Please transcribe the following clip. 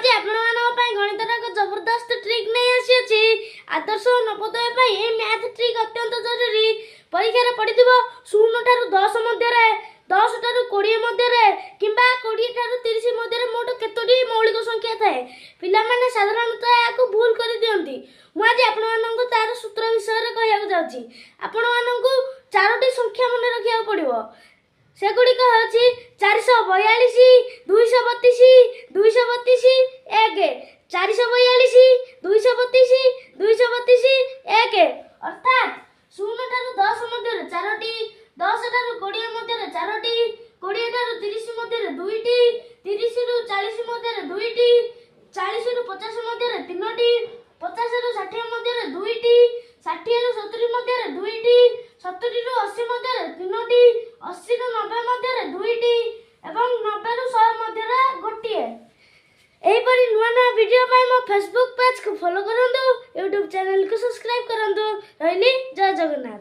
आज आपण गणितर एक जबरदस्त ट्रिक नहीं आसी आदर्श नवोदय ए मैथ ट्रिक अत्यंत जरूरी परीक्षा पड़ो 0 ठारू 10 मध्य 10 ठारू 20 मध्य कि 20 ठारू 30 मध्य मोट केतोटी मौलिक संख्या थाए पिला माने साधारणतः या भूल कर दियंती मुझे आपण तार सूत्र विषय कहूँ जाऊँगी आपण चारोटी संख्या मन रखा पड़ो सेगुड़िक हूँ 442 232 232 1 442 232 232 1 अर्थात 0 ठारू 10 मध्य चारोटी 10 ठारू 20 मध्य चारोटी 20 ठारू 30 मध्य दुईटी 30 रु 40 मध्य दुईटी 40 रु 50 मध्य तीनोटी 50 रु 60 मध्य दुईटी 60 रु 70 मध्य दुईटी 70 रु 80 मध्य तीनोटी 80 रु 90 मध्य दुईटी एवं 90 रु 100 मध्य गोटे एहीपरि नुआ नुआ वीडियो पाई मो फेसबुक पेज को फॉलो करंतु यूट्यूब चैनल को सब्सक्राइब करंतु रहली जय जगन्नाथ।